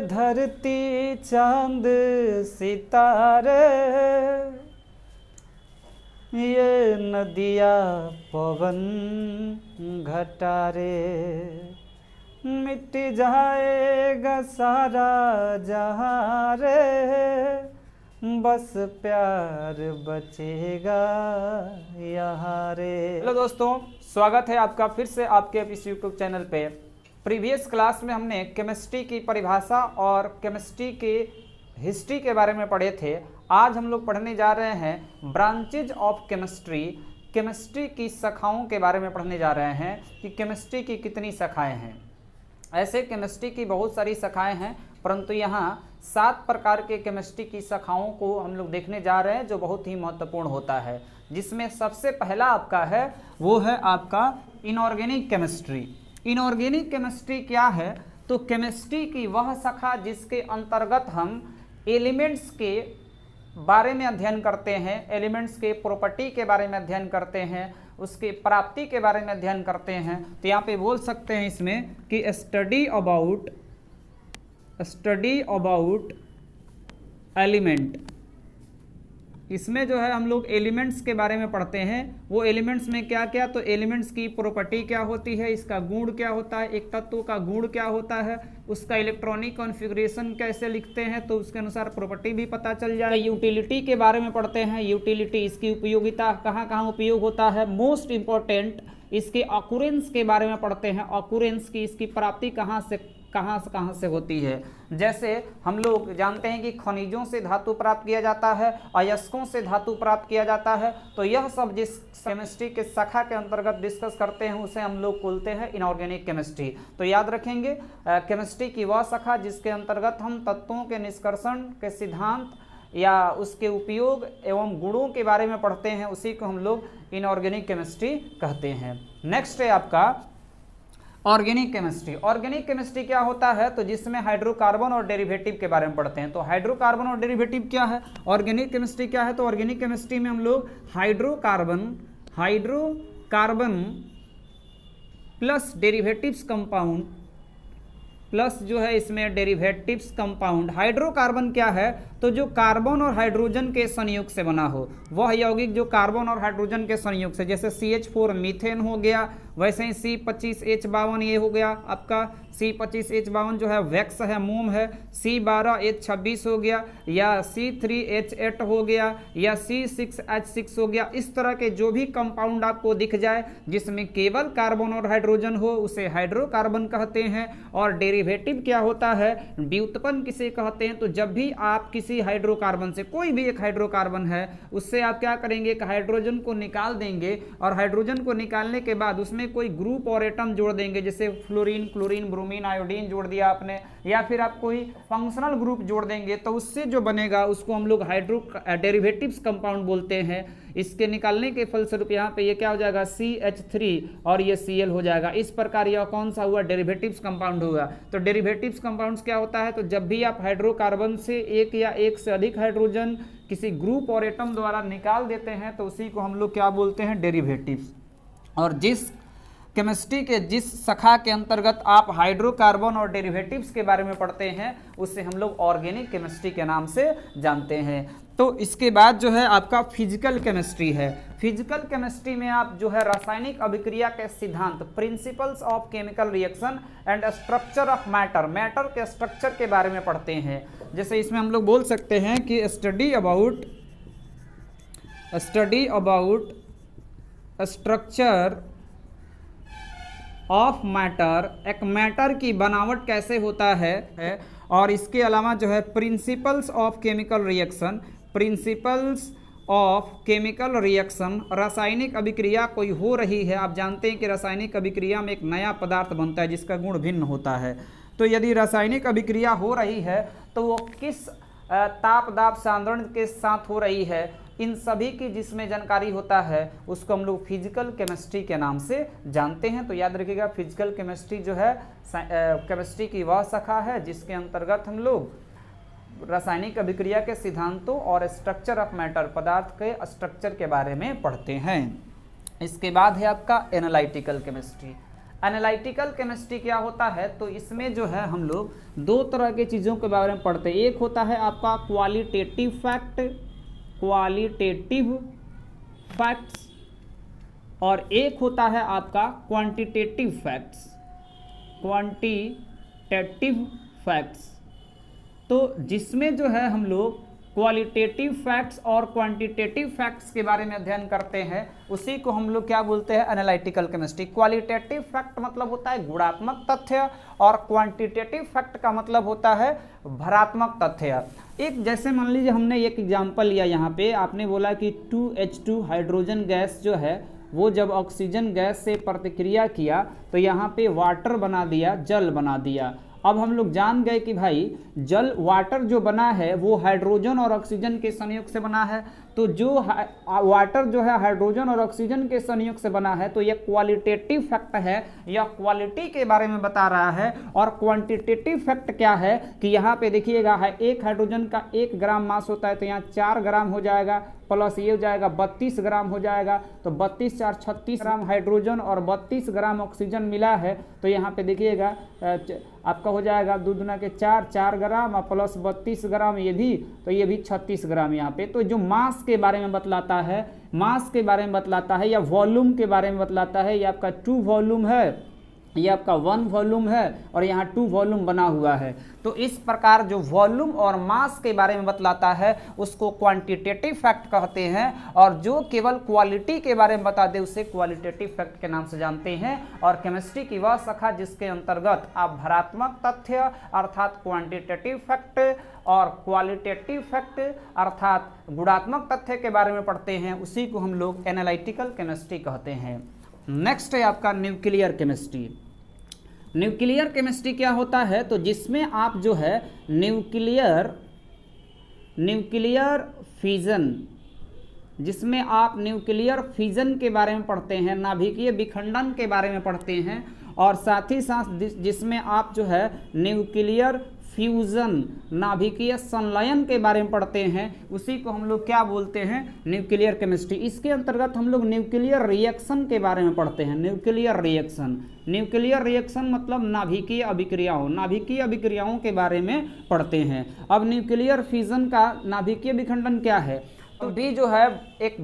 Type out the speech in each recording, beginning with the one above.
धरती चांद सितारे, ये नदिया पवन घटारे, मिट जाएगा सारा जहां रे, बस प्यार बचेगा यहाँ रे। हेलो दोस्तों, स्वागत है आपका फिर से आपके इस यूट्यूब चैनल पे। प्रीवियस क्लास में हमने केमिस्ट्री की परिभाषा और केमिस्ट्री की हिस्ट्री के बारे में पढ़े थे। आज हम लोग पढ़ने जा रहे हैं ब्रांचेज ऑफ केमिस्ट्री, केमिस्ट्री की शाखाओं के बारे में पढ़ने जा रहे हैं कि केमिस्ट्री की कितनी शाखाएं हैं। ऐसे केमिस्ट्री की बहुत सारी शाखाएं हैं, परंतु यहाँ 7 प्रकार के केमिस्ट्री की शाखाओं को हम लोग देखने जा रहे हैं जो बहुत ही महत्वपूर्ण होता है। जिसमें सबसे पहला आपका है वो है आपका इनऑर्गेनिक केमिस्ट्री। इनऑर्गेनिक केमिस्ट्री क्या है? तो केमिस्ट्री की वह शाखा जिसके अंतर्गत हम एलिमेंट्स के बारे में अध्ययन करते हैं, एलिमेंट्स के प्रॉपर्टी के बारे में अध्ययन करते हैं, उसके प्राप्ति के बारे में अध्ययन करते हैं। तो यहाँ पे बोल सकते हैं इसमें कि स्टडी अबाउट एलिमेंट। इसमें जो है हम लोग एलिमेंट्स के बारे में पढ़ते हैं। वो एलिमेंट्स में क्या क्या, तो एलिमेंट्स की प्रॉपर्टी क्या होती है, इसका गुण क्या होता है, एक तत्व का गुण क्या होता है, उसका इलेक्ट्रॉनिक कॉन्फ़िगरेशन कैसे लिखते हैं तो उसके अनुसार प्रॉपर्टी भी पता चल जाए। यूटिलिटी के बारे में पढ़ते हैं, यूटिलिटी इसकी उपयोगिता कहाँ कहाँ उपयोग होता है। मोस्ट इम्पोर्टेंट इसके ऑकुरेंस के बारे में पढ़ते हैं, ऑकुरेंस की इसकी प्राप्ति कहाँ से होती है। जैसे हम लोग जानते हैं कि खनिजों से धातु प्राप्त किया जाता है, अयस्कों से धातु प्राप्त किया जाता है। तो यह सब जिस केमिस्ट्री के शाखा के अंतर्गत डिस्कस करते हैं उसे हम लोग बोलते हैं इनऑर्गेनिक केमिस्ट्री। तो याद रखेंगे केमिस्ट्री की वह शाखा जिसके अंतर्गत हम तत्वों के निष्कर्षण के सिद्धांत या उसके उपयोग एवं गुणों के बारे में पढ़ते हैं, उसी को हम लोग इनऑर्गेनिक केमिस्ट्री कहते हैं। नेक्स्ट है आपका ऑर्गेनिक केमिस्ट्री। ऑर्गेनिक केमिस्ट्री क्या होता है? तो जिसमें हाइड्रोकार्बन और डेरिवेटिव के बारे में पढ़ते हैं। तो हाइड्रोकार्बन और डेरिवेटिव क्या है, ऑर्गेनिक केमिस्ट्री क्या है? तो ऑर्गेनिक केमिस्ट्री में हम लोग hydrocarbon plus derivatives compound plus जो है इसमें डेरिवेटिव्स कंपाउंड। हाइड्रोकार्बन क्या है? तो जो कार्बन और हाइड्रोजन के संयोग से बना हो, वह यौगिक जो कार्बन और हाइड्रोजन के संयोग से, जैसे CH4 मीथेन हो गया, वैसे ही C25H52 ये हो गया आपका। C25H52 जो है वैक्स है, मोम है। C12H26 हो गया, या C3H8 हो गया, या C6H6 हो गया। इस तरह के जो भी कंपाउंड आपको दिख जाए जिसमें केवल कार्बन और हाइड्रोजन हो उसे हाइड्रोकार्बन कहते हैं। और डेरिवेटिव क्या होता है, व्युत्पन्न किसे कहते हैं? तो जब भी आप किसी हाइड्रोकार्बन से, कोई भी एक हाइड्रोकार्बन है, उससे आप क्या करेंगे, एक हाइड्रोजन को निकाल देंगे और हाइड्रोजन को निकालने के बाद उसमें कोई ग्रुप और एटम जोड़ देंगे, जैसे फ्लोरीन, क्लोरीन, ब्रोमीन, आयोडीन जोड़ दिया आपने, या फिर आप कोई फंक्शनल ग्रुप जोड़ देंगे, तो उससे जो बनेगा उसको हम लोग डेरिवेटिव्स कंपाउंड बोलते हैं। इसके निकालने के फलस्वरूप यहाँ पे ये क्या हो जाएगा, CH3 और ये Cl हो जाएगा। इस प्रकार यह कौन सा हुआ, डेरिवेटिव्स कंपाउंड हुआ। तो डेरिवेटिव्स कंपाउंड्स क्या होता है? तो जब भी आप हाइड्रोकार्बन से एक या एक से अधिक हाइड्रोजन किसी ग्रुप और एटम द्वारा निकाल देते हैं तो उसी को हम लोग क्या बोलते हैं, डेरिवेटिव्स। और जिस केमिस्ट्री के जिस शाखा के अंतर्गत आप हाइड्रोकार्बन और डेरिवेटिव्स के बारे में पढ़ते हैं उसे हम लोग ऑर्गेनिक केमिस्ट्री के नाम से जानते हैं। तो इसके बाद जो है आपका फिजिकल केमिस्ट्री है। फिजिकल केमिस्ट्री में आप जो है रासायनिक अभिक्रिया के सिद्धांत, principles of chemical reaction and structure of matter, matter के स्ट्रक्चर के बारे में पढ़ते हैं। जैसे इसमें हम लोग बोल सकते हैं कि study about structure of matter, एक मैटर की बनावट कैसे होता है। और इसके अलावा जो है principles of chemical reaction, principles of chemical reaction, रासायनिक अभिक्रिया कोई हो रही है, आप जानते हैं कि रासायनिक अभिक्रिया में एक नया पदार्थ बनता है जिसका गुण भिन्न होता है। तो यदि रासायनिक अभिक्रिया हो रही है तो वो किस ताप दाब सांद्रण के साथ हो रही है, इन सभी की जिसमें जानकारी होता है उसको हम लोग फिजिकल केमिस्ट्री के नाम से जानते हैं। तो याद रखिएगा फिजिकल केमिस्ट्री जो है केमिस्ट्री की वह शाखा है जिसके अंतर्गत हम लोग रासायनिक अभिक्रिया के सिद्धांतों और स्ट्रक्चर ऑफ मैटर, पदार्थ के स्ट्रक्चर के बारे में पढ़ते हैं। इसके बाद है आपका एनालिटिकल केमिस्ट्री। एनालिटिकल केमिस्ट्री क्या होता है, तो इसमें जो है हम लोग दो तरह के चीज़ों के बारे में पढ़ते हैं। एक होता है आपका क्वालिटेटिव फैक्ट्स और एक होता है आपका क्वांटिटेटिव फैक्ट्स। तो जिसमें जो है हम लोग क्वालिटेटिव फैक्ट्स और क्वांटिटेटिव फैक्ट्स के बारे में अध्ययन करते हैं, उसी को हम लोग क्या बोलते हैं, एनालिटिकल केमिस्ट्री। क्वालिटेटिव फैक्ट मतलब होता है गुणात्मक तथ्य और क्वांटिटेटिव फैक्ट का मतलब होता है भरात्मक तथ्य। एक जैसे मान लीजिए हमने एक एग्जांपल लिया, यहाँ पे आपने बोला कि 2H2 हाइड्रोजन गैस जो है वो जब ऑक्सीजन गैस से प्रतिक्रिया किया तो यहाँ पे वाटर बना दिया, जल बना दिया। अब हम लोग जान गए कि भाई जल वाटर जो बना है वो हाइड्रोजन और ऑक्सीजन के संयोग से बना है। तो जो वाटर जो है हाइड्रोजन और ऑक्सीजन के संयोग से बना है, तो यह क्वालिटेटिव फैक्ट है, यह क्वालिटी के बारे में बता रहा है। और क्वांटिटेटिव फैक्ट क्या है कि यहाँ पे देखिएगा एक हाइड्रोजन का 1 ग्राम मास होता है, तो यहाँ 4 ग्राम हो जाएगा, प्लस ये हो जाएगा 32 ग्राम हो जाएगा। तो 32 4 36 ग्राम हाइड्रोजन और 32 ग्राम ऑक्सीजन मिला है, तो यहाँ पे देखिएगा आपका हो जाएगा 2 दूना के 4 ग्राम और प्लस 32 ग्राम ये भी, तो ये भी 36 ग्राम यहाँ पे। तो जो मास के बारे में बतलाता है, मास के बारे में बतलाता है या वॉल्यूम के बारे में बतलाता है, ये आपका 2 वॉल्यूम है, ये आपका 1 वॉल्यूम है और यहाँ 2 वॉल्यूम बना हुआ है। तो इस प्रकार जो वॉल्यूम और मास के बारे में बतलाता है उसको क्वांटिटेटिव फैक्ट कहते हैं, और जो केवल क्वालिटी के बारे में बता दे उसे क्वालिटेटिव फैक्ट के नाम से जानते हैं। और केमिस्ट्री की वह शाखा जिसके अंतर्गत आप भरात्मक तथ्य अर्थात क्वांटिटेटिव फैक्ट और क्वालिटेटिव फैक्ट अर्थात गुणात्मक तथ्य के बारे में पढ़ते हैं, उसी को हम लोग एनालिटिकल केमिस्ट्री कहते हैं। नेक्स्ट है आपका न्यूक्लियर केमिस्ट्री। न्यूक्लियर केमिस्ट्री क्या होता है, तो जिसमें आप जो है न्यूक्लियर फिजन, जिसमें आप न्यूक्लियर फिजन के बारे में पढ़ते हैं, नाभिकीय विखंडन के बारे में पढ़ते हैं, और साथ ही साथ जिसमें आप जो है न्यूक्लियर फ्यूजन नाभिकीय संलयन के बारे में पढ़ते हैं, उसी को हम लोग क्या बोलते हैं, न्यूक्लियर केमिस्ट्री। इसके अंतर्गत हम लोग न्यूक्लियर रिएक्शन के बारे में पढ़ते हैं। न्यूक्लियर रिएक्शन मतलब नाभिकीय अभिक्रियाओं के बारे में पढ़ते हैं। अब न्यूक्लियर फ्यूजन का नाभिकीय विखंडन क्या है, तो भी जो है एक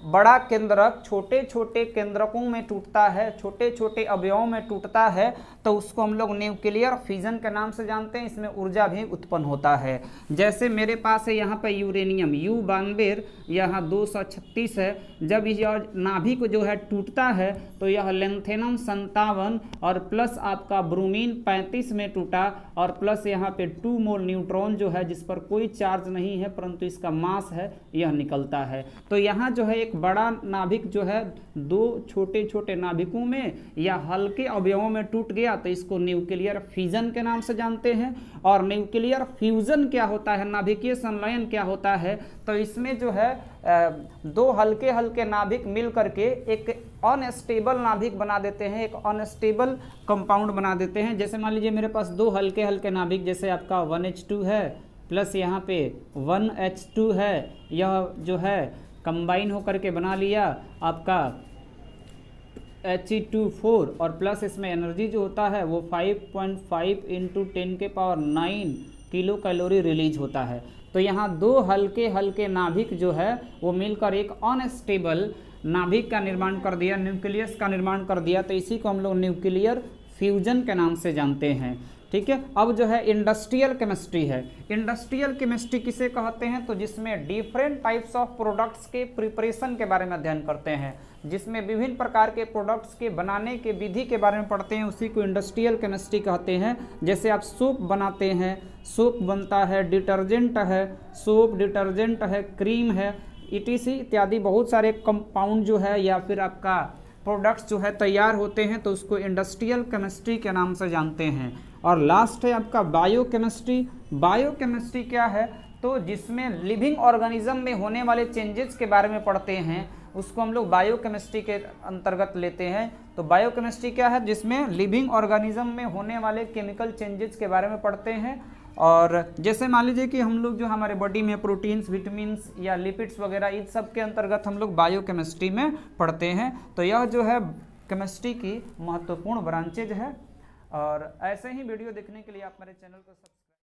बड़ा केंद्रक छोटे छोटे केंद्रकों में टूटता है, छोटे छोटे अवयवों में टूटता है, तो उसको हम लोग न्यूक्लियर फिजन के नाम से जानते हैं। इसमें ऊर्जा भी उत्पन्न होता है। जैसे मेरे पास है यहाँ पर यूरेनियम U92, यहाँ 236 है। जब यह नाभिक जो है टूटता है तो यह लेंथेनम 57 और प्लस आपका ब्रोमीन 35 में टूटा, और प्लस यहाँ पे 2 मोल न्यूट्रॉन जो है जिस पर कोई चार्ज नहीं है परंतु इसका मास है, यह निकलता है। तो यहाँ जो है एक बड़ा नाभिक जो है 2 छोटे छोटे नाभिकों में या हल्के अवयवों में टूट गया, तो इसको न्यूक्लियर फिजन के नाम से जानते हैं। और न्यूक्लियर फ्यूजन क्या होता है, नाभिकीय संलयन क्या होता है, तो इसमें जो है 2 हल्के हल्के नाभिक मिल करके एक अनस्टेबल नाभिक बना देते हैं, एक अनस्टेबल कंपाउंड बना देते हैं। जैसे मान लीजिए मेरे पास 2 हल्के हल्के नाभिक, जैसे आपका 1H2 है प्लस यहाँ पे 1H2 है, यह जो है कंबाइन होकर के बना लिया आपका He2 4, और प्लस इसमें एनर्जी जो होता है वो 5.5 × 10⁹ किलो कैलोरी रिलीज होता है। तो यहाँ 2 हल्के हल्के नाभिक जो है वो मिलकर एक अनस्टेबल नाभिक का निर्माण कर दिया, न्यूक्लियस का निर्माण कर दिया। तो इसी को हम लोग न्यूक्लियर फ्यूजन के नाम से जानते हैं। ठीक है। अब जो है इंडस्ट्रियल केमिस्ट्री है। इंडस्ट्रियल केमिस्ट्री किसे कहते हैं, तो जिसमें डिफरेंट टाइप्स ऑफ प्रोडक्ट्स के प्रिपरेशन के बारे में अध्ययन करते हैं, जिसमें विभिन्न प्रकार के प्रोडक्ट्स के बनाने के विधि के बारे में पढ़ते हैं, उसी को इंडस्ट्रियल केमिस्ट्री कहते हैं। जैसे आप सोप बनाते हैं, सोप बनता है, डिटर्जेंट है, सोप डिटर्जेंट है, क्रीम है, ETC इत्यादि बहुत सारे कंपाउंड जो है या फिर आपका प्रोडक्ट्स जो है तैयार होते हैं, तो उसको इंडस्ट्रियल केमिस्ट्री के नाम से जानते हैं। और लास्ट है आपका बायोकेमिस्ट्री। बायोकेमिस्ट्री क्या है, तो जिसमें लिविंग ऑर्गेनिज्म में होने वाले चेंजेस के बारे में पढ़ते हैं, उसको हम लोग बायोकेमिस्ट्री के अंतर्गत लेते हैं। तो बायोकेमिस्ट्री क्या है, जिसमें लिविंग ऑर्गेनिज्म में होने वाले केमिकल चेंजेस के बारे में पढ़ते हैं। और जैसे मान लीजिए कि हम लोग जो हमारे बॉडी में प्रोटीन्स, विटामिन्स या लिपिड्स वगैरह, इन सब के अंतर्गत हम लोग बायोकेमिस्ट्री में पढ़ते हैं। तो यह जो है केमिस्ट्री की महत्वपूर्ण ब्रांचेज है। और ऐसे ही वीडियो देखने के लिए आप मेरे चैनल को सब्सक्राइब